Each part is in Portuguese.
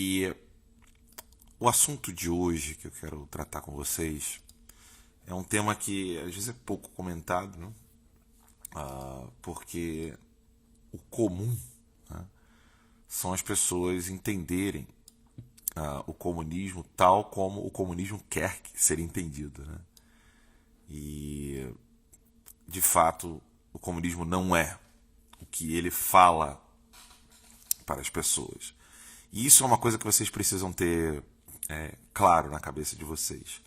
E o assunto de hoje que eu quero tratar com vocês é um tema que às vezes é pouco comentado, né? Porque o comum, né, são as pessoas entenderem o comunismo tal como o comunismo quer ser entendido. Né? E, de fato, o comunismo não é o que ele fala para as pessoas. E isso é uma coisa que vocês precisam ter claro na cabeça de vocês.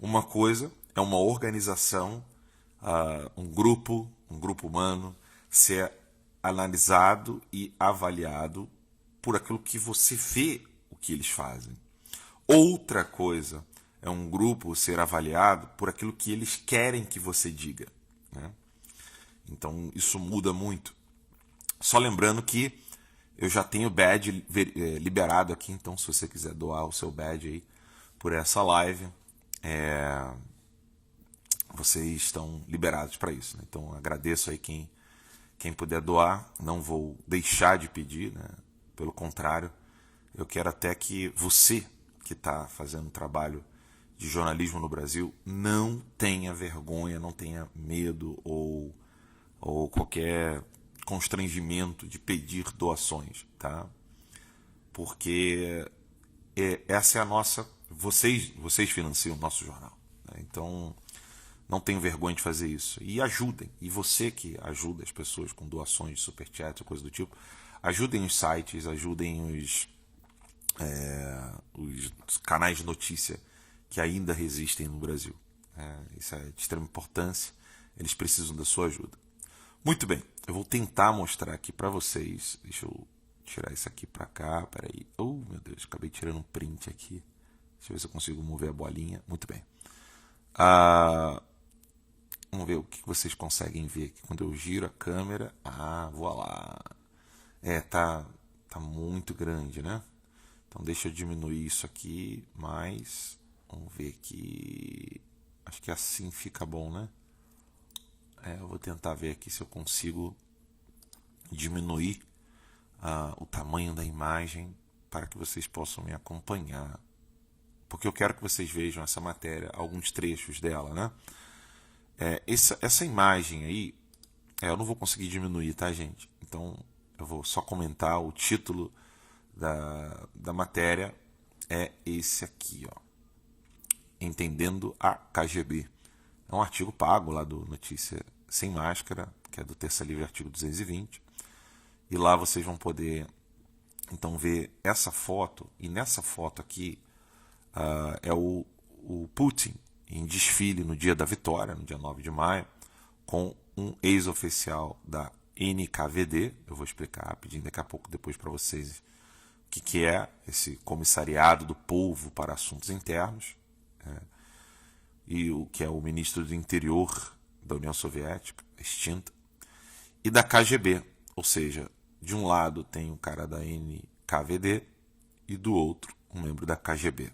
Uma coisa é uma organização, um grupo humano, ser analisado e avaliado por aquilo que você vê o que eles fazem. Outra coisa é um grupo ser avaliado por aquilo que eles querem que você diga. Né? Então isso muda muito. Só lembrando que eu já tenho badge liberado aqui, então se você quiser doar o seu badge aí por essa live, vocês estão liberados para isso. Né? Então agradeço aí quem puder doar, não vou deixar de pedir, né? Pelo contrário, eu quero até que você que está fazendo trabalho de jornalismo no Brasil não tenha vergonha, não tenha medo ou qualquer constrangimento de pedir doações, tá? Porque essa é a nossa... Vocês financiam o nosso jornal. Né? Então, não tenham vergonha de fazer isso. E ajudem. E você que ajuda as pessoas com doações de superchat ou coisa do tipo, ajudem os sites, ajudem os canais de notícia que ainda resistem no Brasil. Isso é de extrema importância. Eles precisam da sua ajuda. Muito bem, eu vou tentar mostrar aqui para vocês. Deixa eu tirar isso aqui para cá. Peraí. Oh, meu Deus, acabei tirando um print aqui. Deixa eu ver se eu consigo mover a bolinha. Muito bem. Vamos ver o que vocês conseguem ver aqui. Quando eu giro a câmera. Voilá. Tá muito grande, né? Então deixa eu diminuir isso aqui mais. Vamos ver aqui. Acho que assim fica bom, né? Eu vou tentar ver aqui se eu consigo diminuir o tamanho da imagem para que vocês possam me acompanhar. Porque eu quero que vocês vejam essa matéria, alguns trechos dela, né? Essa imagem aí, eu não vou conseguir diminuir, tá, gente? Então eu vou só comentar. O título da matéria é esse aqui, ó. Entendendo a KGB. É um artigo pago lá do Notícia Sem Máscara, que é do Terça Livre, artigo 220. E lá vocês vão poder, então, ver essa foto. E nessa foto aqui é o Putin em desfile no dia da vitória, no dia 9 de maio, com um ex-oficial da NKVD. Eu vou explicar rapidinho daqui a pouco depois para vocês o que é esse Comissariado do Povo para Assuntos Internos. E o que é o ministro do Interior da União Soviética, extinta, e da KGB, ou seja, de um lado tem o cara da NKVD e do outro um membro da KGB.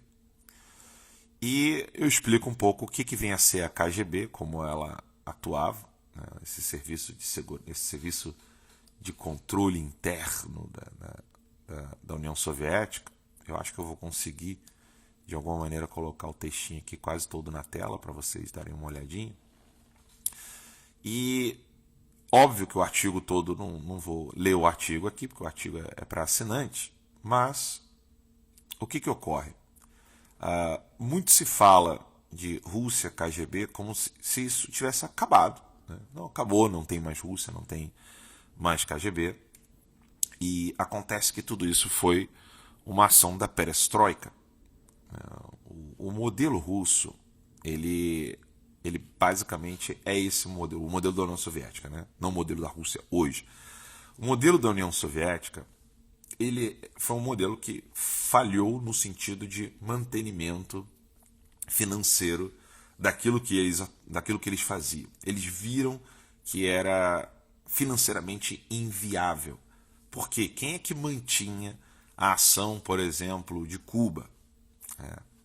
E eu explico um pouco o que vem a ser a KGB, como ela atuava, né, esse serviço de segurança, esse serviço de controle interno da União Soviética. Eu acho que eu vou conseguir de alguma maneira colocar o textinho aqui quase todo na tela para vocês darem uma olhadinha. E óbvio que o artigo todo, não vou ler o artigo aqui, porque o artigo é para assinante, mas o que ocorre? Muito se fala de Rússia, KGB, como se isso tivesse acabado. Né? Não acabou, não tem mais Rússia, não tem mais KGB. E acontece que tudo isso foi uma ação da perestroika. O modelo russo, ele basicamente é esse modelo, o modelo da União Soviética, né? Não o modelo da Rússia hoje. O modelo da União Soviética, ele foi um modelo que falhou no sentido de mantenimento financeiro daquilo que eles faziam. Eles viram que era financeiramente inviável. Porque quem é que mantinha a ação, por exemplo, de Cuba?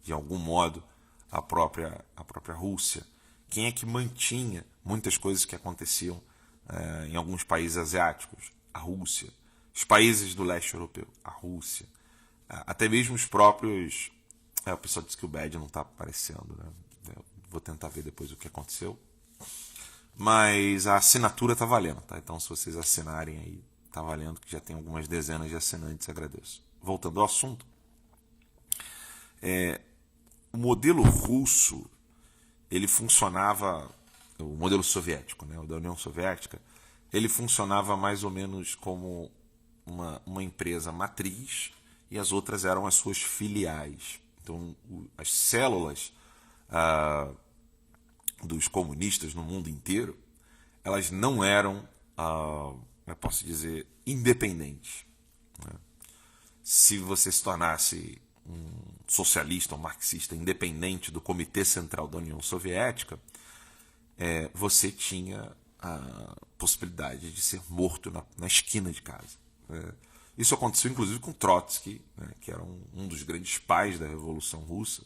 De algum modo, a própria Rússia. Quem é que mantinha muitas coisas que aconteciam em alguns países asiáticos? A Rússia. Os países do leste europeu? A Rússia. Até mesmo os próprios... o pessoal disse que o badge não está aparecendo, né? Eu vou tentar ver depois o que aconteceu. Mas a assinatura está valendo, tá? Então, se vocês assinarem aí, está valendo, que já tem algumas dezenas de assinantes, agradeço. Voltando ao assunto, o modelo russo, ele funcionava, o modelo soviético, né, o da União Soviética, ele funcionava mais ou menos como uma empresa matriz e as outras eram as suas filiais. Então, as células dos comunistas no mundo inteiro, elas não eram, eu posso dizer, independentes. Né? Se você se tornasse um socialista ou marxista independente do Comitê Central da União Soviética, você tinha a possibilidade de ser morto na esquina de casa. Isso aconteceu inclusive com Trotsky, né, que era um dos grandes pais da Revolução Russa,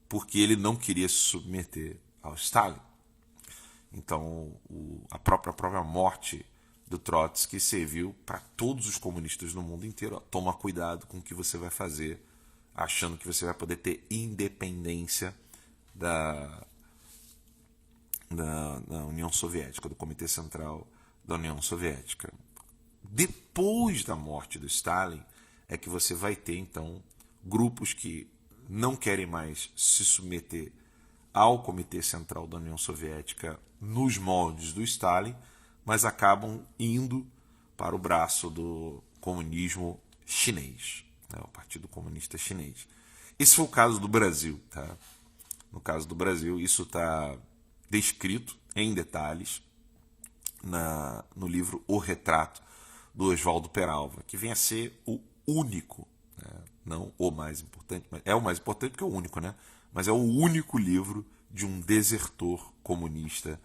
porque ele não queria se submeter ao Stalin. Então, a própria morte do Trotsky serviu para todos os comunistas no mundo inteiro. Toma cuidado com o que você vai fazer, achando que você vai poder ter independência da União Soviética, do Comitê Central da União Soviética. Depois da morte do Stalin é que você vai ter, então, grupos que não querem mais se submeter ao Comitê Central da União Soviética nos moldes do Stalin, mas acabam indo para o braço do comunismo chinês, né, o Partido Comunista Chinês. Esse foi o caso do Brasil. Tá? No caso do Brasil, isso está descrito em detalhes no livro O Retrato, do Oswaldo Peralva, que vem a ser o único, né, não o mais importante, mas é o mais importante porque é o único, né? Mas é o único livro de um desertor comunista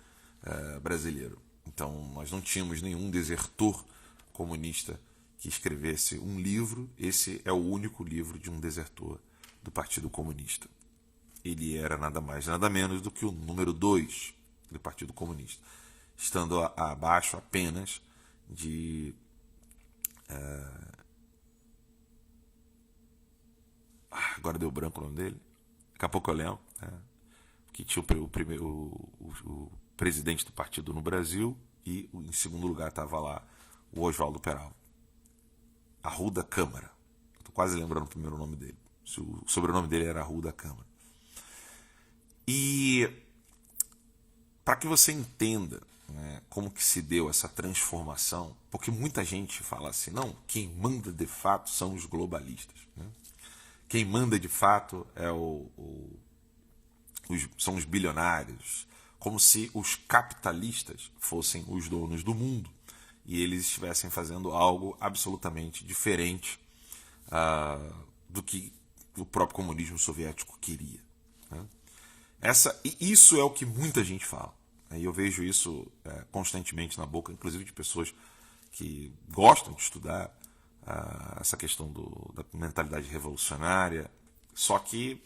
brasileiro. Então, nós não tínhamos nenhum desertor comunista que escrevesse um livro. Esse é o único livro de um desertor do Partido Comunista. Ele era nada mais, nada menos do que o número 2 do Partido Comunista, estando abaixo apenas de... agora deu branco o nome dele. Daqui a pouco eu lembro. Que tinha o presidente do partido no Brasil e em segundo lugar estava lá o Oswaldo Peralva. Arruda Câmara. Estou quase lembrando o primeiro nome dele. O sobrenome dele era Arruda Câmara. E para que você entenda, né, como que se deu essa transformação, porque muita gente fala assim, não, quem manda de fato são os globalistas. Né? Quem manda de fato são os bilionários, como se os capitalistas fossem os donos do mundo e eles estivessem fazendo algo absolutamente diferente do que o próprio comunismo soviético queria. Né? Isso é o que muita gente fala. E eu vejo isso constantemente na boca, inclusive de pessoas que gostam de estudar essa questão da mentalidade revolucionária, só que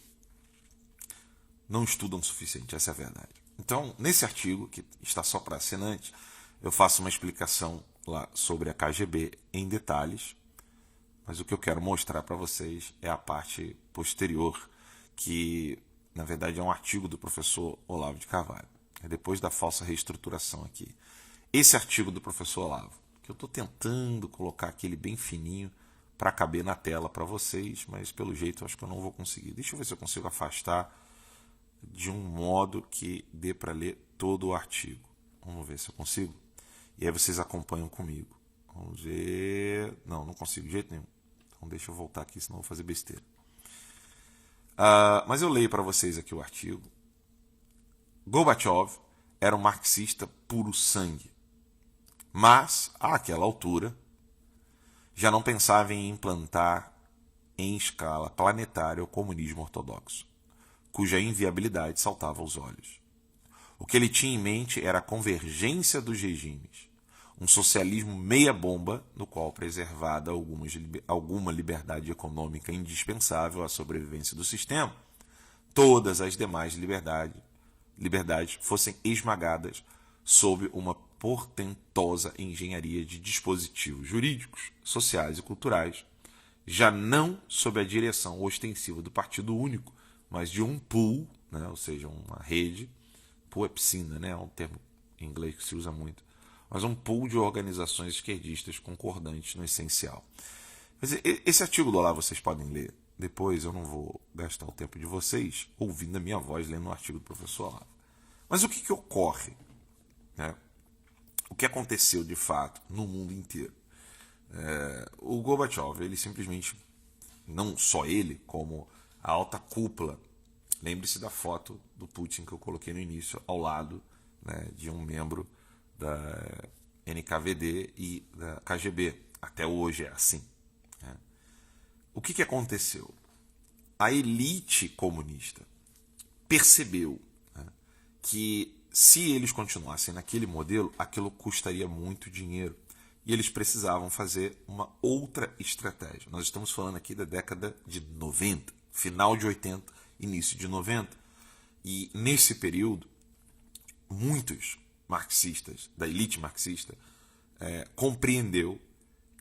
não estudam o suficiente, essa é a verdade. Então, nesse artigo, que está só para assinantes, eu faço uma explicação lá sobre a KGB em detalhes, mas o que eu quero mostrar para vocês é a parte posterior, que na verdade é um artigo do professor Olavo de Carvalho. É depois da falsa reestruturação aqui. Esse artigo do professor Olavo, que eu estou tentando colocar aquele bem fininho para caber na tela para vocês, mas pelo jeito eu acho que eu não vou conseguir. Deixa eu ver se eu consigo afastar de um modo que dê para ler todo o artigo. Vamos ver se eu consigo. E aí vocês acompanham comigo. Vamos ver... Não consigo de jeito nenhum. Então deixa eu voltar aqui, senão eu vou fazer besteira. Mas eu leio para vocês aqui o artigo. Gorbachev era um marxista puro sangue. Mas, àquela altura, já não pensava em implantar em escala planetária o comunismo ortodoxo, cuja inviabilidade saltava aos olhos. O que ele tinha em mente era a convergência dos regimes, um socialismo meia-bomba no qual, preservada alguma liberdade econômica indispensável à sobrevivência do sistema, todas as demais liberdades fossem esmagadas sob uma portentosa engenharia de dispositivos jurídicos, sociais e culturais, já não sob a direção ostensiva do Partido Único, mas de um pool, né, ou seja, uma rede, pool é piscina, né, é um termo em inglês que se usa muito, mas um pool de organizações esquerdistas concordantes no essencial. Esse artigo do Olavo vocês podem ler depois, eu não vou gastar o tempo de vocês ouvindo a minha voz lendo o artigo do professor Olavo. Mas o que ocorre? Né? O que aconteceu de fato no mundo inteiro? O Gorbachev, ele simplesmente, não só ele, como a alta cúpula, lembre-se da foto do Putin que eu coloquei no início, ao lado, né, de um membro da NKVD e da KGB. Até hoje é assim. Né? O que aconteceu? A elite comunista percebeu, né, que se eles continuassem naquele modelo, aquilo custaria muito dinheiro. E eles precisavam fazer uma outra estratégia. Nós estamos falando aqui da década de 90, final de 80, início de 90. E nesse período, muitos marxistas, da elite marxista, compreendeu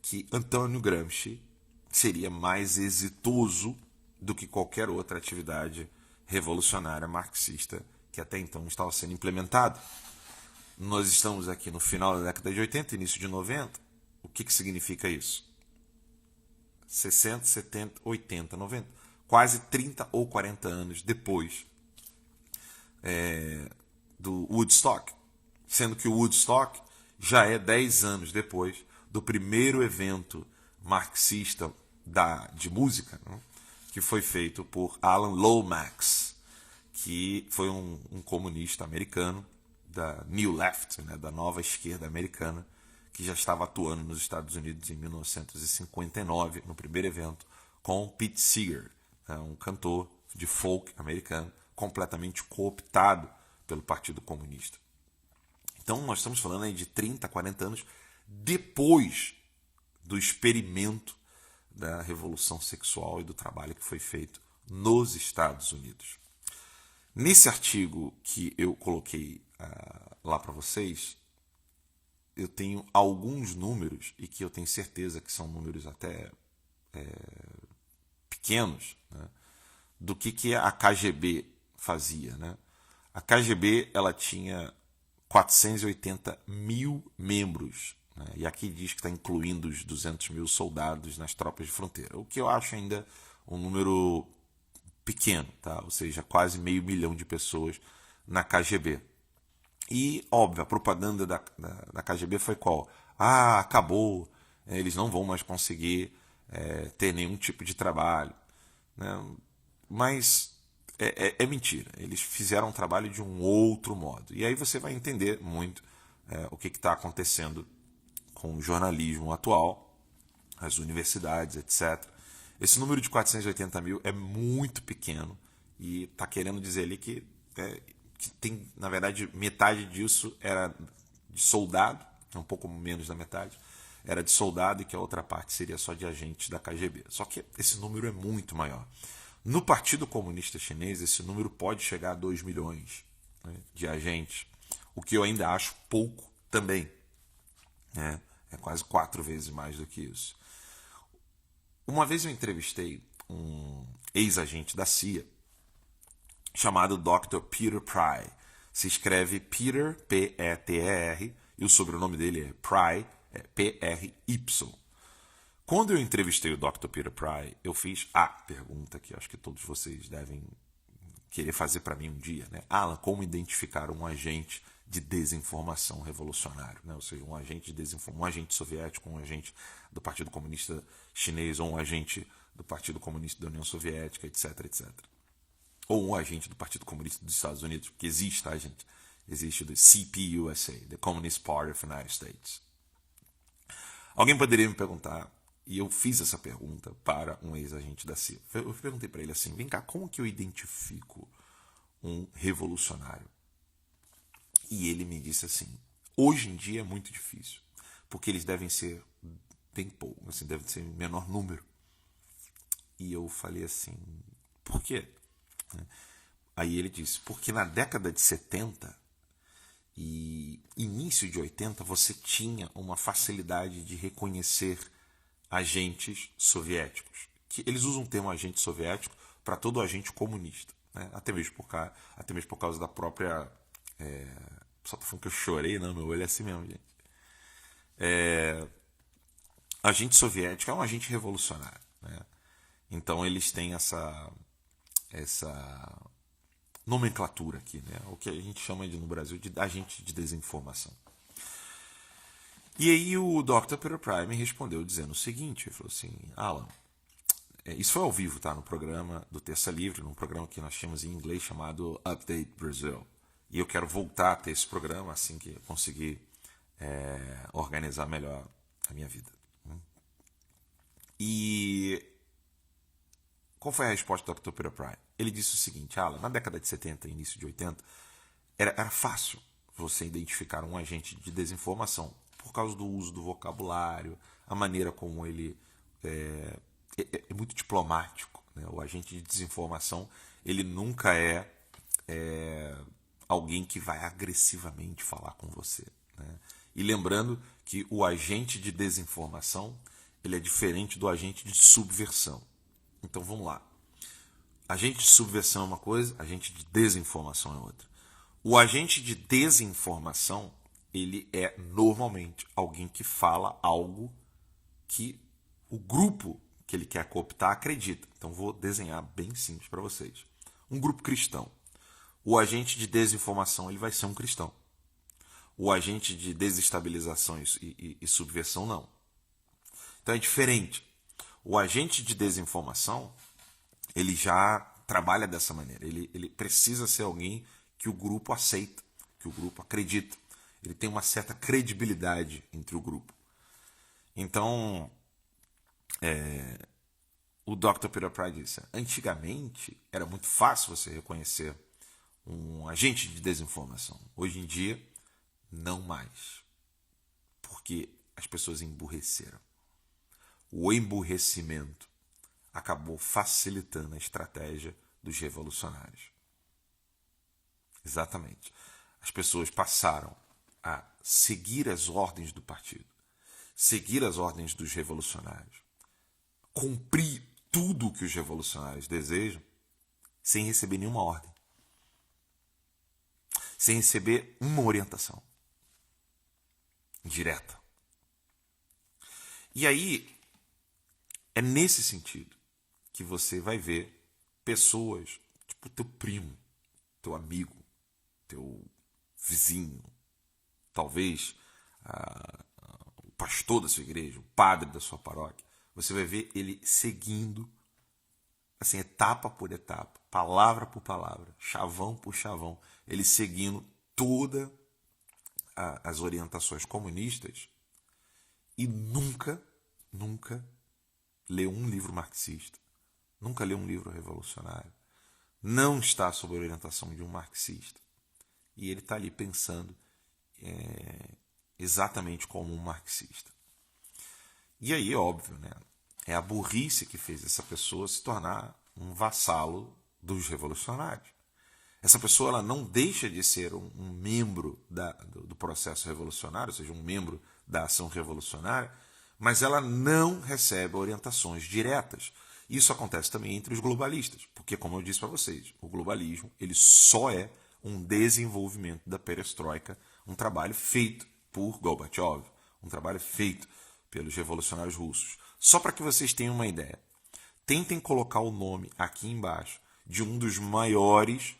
que Antônio Gramsci seria mais exitoso do que qualquer outra atividade revolucionária marxista que até então estava sendo implementada. Nós estamos aqui no final da década de 80, início de 90. O que significa isso? 60, 70, 80, 90. Quase 30 ou 40 anos depois do Woodstock. Sendo que o Woodstock já é 10 anos depois do primeiro evento marxista de música, né, que foi feito por Alan Lomax, que foi um comunista americano da New Left, né, da nova esquerda americana, que já estava atuando nos Estados Unidos em 1959, no primeiro evento, com Pete Seeger, né, um cantor de folk americano, completamente cooptado pelo Partido Comunista. Então nós estamos falando aí de 30, 40 anos depois do experimento da revolução sexual e do trabalho que foi feito nos Estados Unidos. Nesse artigo que eu coloquei lá para vocês, eu tenho alguns números, e que eu tenho certeza que são números até pequenos, né, do que a KGB fazia. Né? A KGB ela tinha 480 mil membros, né, e aqui diz que está incluindo os 200 mil soldados nas tropas de fronteira, o que eu acho ainda um número pequeno, tá? Ou seja, quase 500 mil de pessoas na KGB. E, óbvio, a propaganda da KGB foi qual? Acabou, eles não vão mais conseguir ter nenhum tipo de trabalho. Né? Mas é mentira, eles fizeram um trabalho de um outro modo. E aí você vai entender muito o que está acontecendo com o jornalismo atual, as universidades, etc. Esse número de 480 mil é muito pequeno e está querendo dizer ali que tem, na verdade, metade disso era de soldado, um pouco menos da metade, era de soldado, e que a outra parte seria só de agentes da KGB. Só que esse número é muito maior. No Partido Comunista Chinês, esse número pode chegar a 2 milhões, né, de agentes, o que eu ainda acho pouco também. Né? É quase 4 vezes mais do que isso. Uma vez eu entrevistei um ex-agente da CIA chamado Dr. Peter Pry. Se escreve Peter, P-E-T-E-R, e o sobrenome dele é Pry, P-R-Y. Quando eu entrevistei o Dr. Peter Pry, eu fiz a pergunta que acho que todos vocês devem querer fazer para mim um dia, né? Alan, como identificar um agente de desinformação revolucionário, né? Ou seja, um agente de desinformação, um agente soviético, um agente do Partido Comunista Chinês, ou um agente do Partido Comunista da União Soviética, etc, etc. Ou um agente do Partido Comunista dos Estados Unidos, porque existe, tá, gente? Existe o CPUSA, the Communist Party of the United States. Alguém poderia me perguntar, e eu fiz essa pergunta para um ex-agente da CIA. Eu perguntei para ele assim, vem cá, como que eu identifico um revolucionário? E ele me disse assim, hoje em dia é muito difícil, porque eles devem ser bem pouco, assim, devem ser em menor número. E eu falei assim, por quê? Aí ele disse, porque na década de 70 e início de 80 você tinha uma facilidade de reconhecer agentes soviéticos. Que eles usam o termo agente soviético para todo agente comunista, né? Até mesmo por causa da própria... Só tá falando que eu chorei, não, meu olho é assim mesmo, gente. Agente soviético é um agente revolucionário, né? Então eles têm essa nomenclatura aqui, né? O que a gente chama no Brasil de agente de desinformação. E aí o Dr. Peter Prime respondeu dizendo o seguinte, ele falou assim, Alan, isso foi ao vivo, tá? No programa do Terça Livre, num programa que nós tínhamos em inglês chamado Update Brazil. E eu quero voltar a ter esse programa assim que eu conseguir organizar melhor a minha vida. E qual foi a resposta do Dr. Peter Prime? Ele disse o seguinte, Alan, na década de 70 e início de 80, era fácil você identificar um agente de desinformação por causa do uso do vocabulário, a maneira como ele é muito diplomático, né? O agente de desinformação, ele nunca é alguém que vai agressivamente falar com você, né? E lembrando que o agente de desinformação, ele é diferente do agente de subversão. Então vamos lá. Agente de subversão é uma coisa, agente de desinformação é outra. O agente de desinformação, ele é normalmente alguém que fala algo que o grupo que ele quer cooptar acredita. Então vou desenhar bem simples para vocês. Um grupo cristão. O agente de desinformação, ele vai ser um cristão. O agente de desestabilização e subversão, não. Então é diferente. O agente de desinformação, ele já trabalha dessa maneira. Ele precisa ser alguém que o grupo aceita, que o grupo acredita. Ele tem uma certa credibilidade entre o grupo. Então, o Dr. Peter Pride disse, antigamente era muito fácil você reconhecer um agente de desinformação. Hoje em dia, não mais. Porque as pessoas emburreceram. O emburrecimento acabou facilitando a estratégia dos revolucionários. Exatamente. As pessoas passaram a seguir as ordens do partido, seguir as ordens dos revolucionários, cumprir tudo o que os revolucionários desejam sem receber nenhuma ordem, sem receber uma orientação direta. E aí, é nesse sentido que você vai ver pessoas, tipo teu primo, teu amigo, teu vizinho, talvez o pastor da sua igreja, o padre da sua paróquia. Você vai ver ele seguindo, assim, etapa por etapa, palavra por palavra, chavão por chavão, ele seguindo todas as orientações comunistas e nunca leu um livro marxista, nunca leu um livro revolucionário, não está sob a orientação de um marxista. E ele está ali pensando exatamente como um marxista. E aí, óbvio, né? É a burrice que fez essa pessoa se tornar um vassalo dos revolucionários. Essa pessoa ela não deixa de ser um membro do processo revolucionário, ou seja, um membro da ação revolucionária, mas ela não recebe orientações diretas. Isso acontece também entre os globalistas, porque, como eu disse para vocês, o globalismo ele só é um desenvolvimento da perestroika, um trabalho feito por Gorbachev, um trabalho feito pelos revolucionários russos. Só para que vocês tenham uma ideia, tentem colocar o nome aqui embaixo de um dos maiores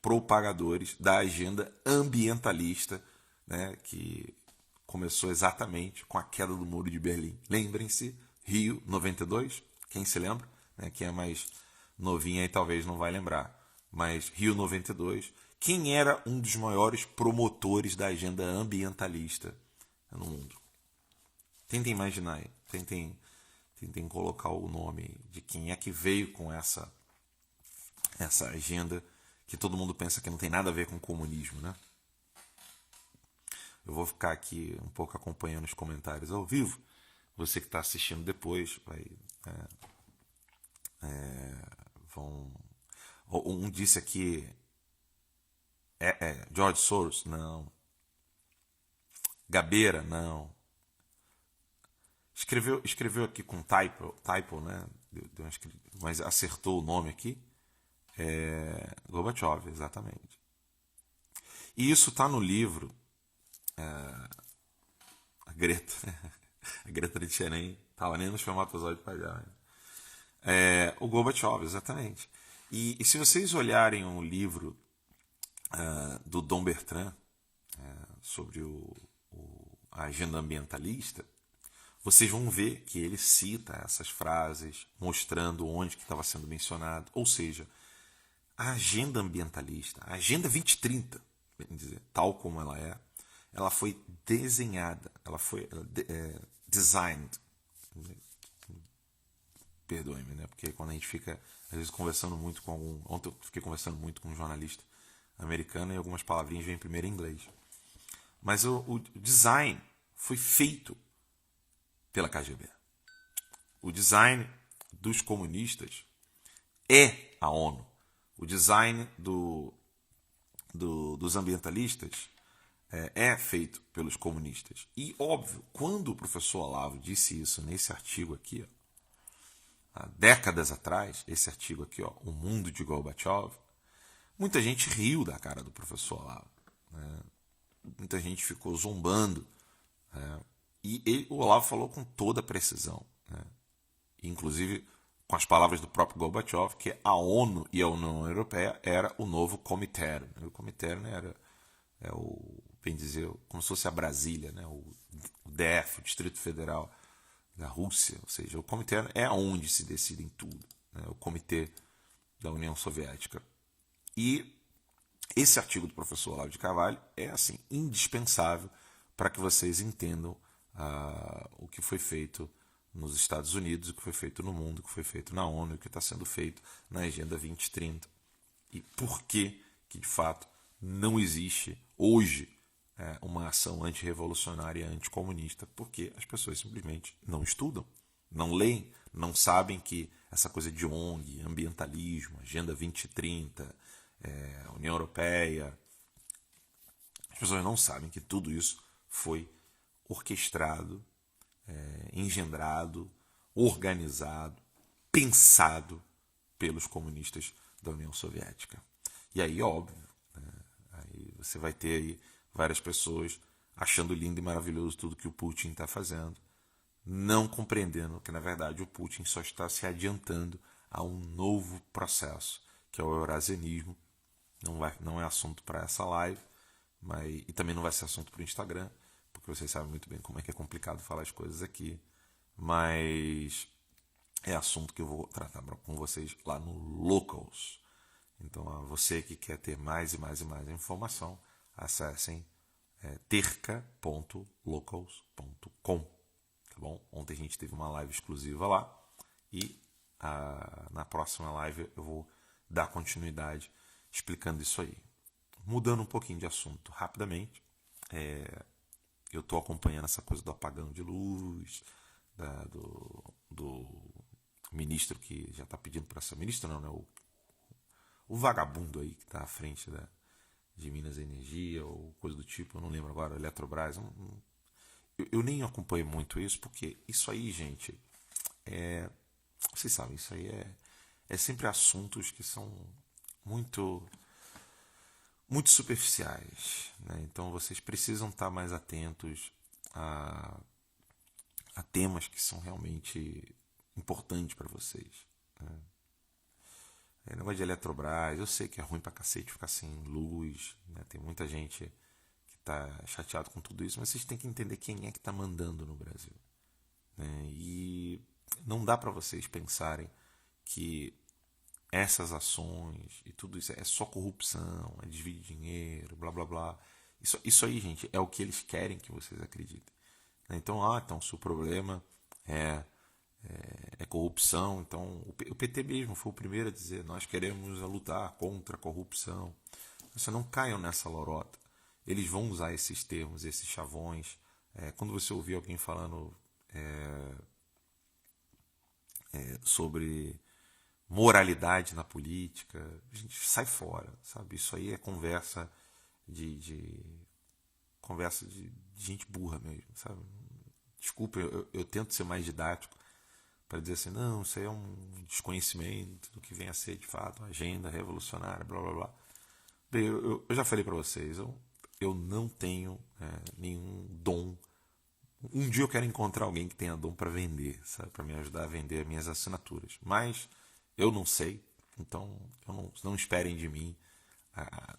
propagadores da agenda ambientalista, né, que começou exatamente com a queda do Muro de Berlim. Lembrem-se, Rio 92, quem se lembra? Né, quem é mais novinho aí talvez não vai lembrar. Mas Rio 92, quem era um dos maiores promotores da agenda ambientalista no mundo? Tentem imaginar aí, tentem colocar o nome de quem é que veio com essa agenda que todo mundo pensa que não tem nada a ver com o comunismo, né? Eu vou ficar aqui um pouco acompanhando os comentários ao vivo. Você que está assistindo depois vai... Um disse aqui... George Soros? Não. Gabeira? Não. Escreveu aqui com typo, né? Mas acertou o nome aqui. Gorbachev, exatamente. E isso está no livro. A Greta. A Greta de Xerém. Estava nem no espermatozoide para já. O Gorbachev, exatamente. E se vocês olharem um livro do Dom Bertrand sobre a agenda ambientalista, vocês vão ver que ele cita essas frases, mostrando onde que estava sendo mencionado. Ou seja, a agenda ambientalista, a Agenda 2030, bem dizer, tal como ela foi desenhada, ela foi designed. Perdoe-me, né? Porque quando a gente fica, às vezes, conversando muito com algum... Ontem eu fiquei conversando muito com um jornalista americano e algumas palavrinhas vêm primeiro em inglês. Mas o design foi feito pela KGB. O design dos comunistas é a ONU. O design dos ambientalistas é feito pelos comunistas. E, óbvio, quando o professor Olavo disse isso nesse artigo aqui, há décadas atrás, esse artigo aqui, O Mundo de Gorbachev, muita gente riu da cara do professor Olavo. Né? Muita gente ficou zombando. Né? E o Olavo falou com toda a precisão. Né? Inclusive com as palavras do próprio Gorbachev, que a ONU e a União Europeia era o novo Comintern. O Comintern bem dizer, como se fosse a Brasília, né? o DF, o Distrito Federal da Rússia. Ou seja, o Comintern é onde se decidem tudo. Né? O Comitê da União Soviética. E esse artigo do professor Olavo de Carvalho é assim indispensável para que vocês entendam o que foi feito nos Estados Unidos, o que foi feito no mundo, o que foi feito na ONU, o que está sendo feito na Agenda 2030. E por que de fato, não existe hoje uma ação antirrevolucionária e anticomunista, porque as pessoas simplesmente não estudam, não leem, não sabem que essa coisa de ONG, ambientalismo, Agenda 2030, União Europeia, as pessoas não sabem que tudo isso foi orquestrado, engendrado, organizado, pensado pelos comunistas da União Soviética. E aí, óbvio, aí você vai ter aí várias pessoas achando lindo e maravilhoso tudo que o Putin está fazendo, não compreendendo que, na verdade, o Putin só está se adiantando a um novo processo, que é o eurasianismo. Não é assunto para essa live, e também não vai ser assunto para o Instagram, porque vocês sabem muito bem como é que é complicado falar as coisas aqui, mas é assunto que eu vou tratar com vocês lá no Locals. Então, a você que quer ter mais e mais e mais informação, acessem terca.locals.com. Tá bom? Ontem a gente teve uma live exclusiva lá e na próxima live eu vou dar continuidade explicando isso aí. Mudando um pouquinho de assunto rapidamente, eu estou acompanhando essa coisa do apagão de luz, do ministro que já está pedindo para ser ministro, não, né? O vagabundo aí que está à frente de Minas Energia ou coisa do tipo, eu não lembro agora, Eletrobras. Eu nem acompanho muito isso, porque isso aí, gente, vocês sabem, isso aí é sempre assuntos que são muito superficiais, né? Então vocês precisam estar mais atentos a temas que são realmente importantes para vocês, né? Negócio de Eletrobras, eu sei que é ruim pra cacete ficar sem luz, né? Tem muita gente que tá chateado com tudo isso, mas vocês têm que entender quem é que tá mandando no Brasil, né? E não dá para vocês pensarem que essas ações e tudo isso é só corrupção, é desvio de dinheiro, blá blá blá. Isso aí, gente, é o que eles querem que vocês acreditem. Então, se o problema é corrupção, então o PT mesmo foi o primeiro a dizer: nós queremos lutar contra a corrupção. Você não caiam nessa lorota. Eles vão usar esses termos, esses chavões. Quando você ouvir alguém falando sobre moralidade na política, a gente sai fora, sabe? Isso aí é conversa de gente burra mesmo, sabe? Desculpa, eu tento ser mais didático para dizer assim, não, isso aí é um desconhecimento do que vem a ser de fato uma agenda revolucionária, blá blá blá. Bem, eu já falei para vocês, eu não tenho nenhum dom. Um dia eu quero encontrar alguém que tenha dom para vender, sabe, para me ajudar a vender as minhas assinaturas. Mas eu não sei, então não esperem de mim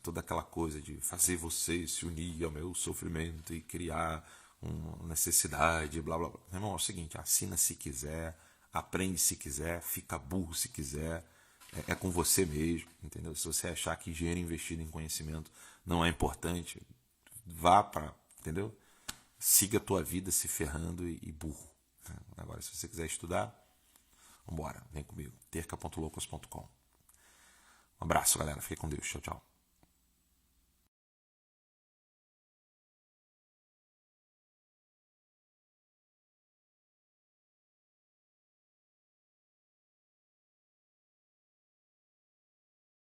toda aquela coisa de fazer você se unir ao meu sofrimento e criar uma necessidade, blá blá blá. Meu irmão, é o seguinte, assina se quiser, aprende se quiser, fica burro se quiser, é com você mesmo, entendeu? Se você achar que dinheiro investido em conhecimento não é importante, vá para, entendeu? Siga a tua vida se ferrando e burro. Agora, se você quiser estudar, vambora, vem comigo, terca.loucos.com. Um abraço, galera, fique com Deus, tchau, tchau.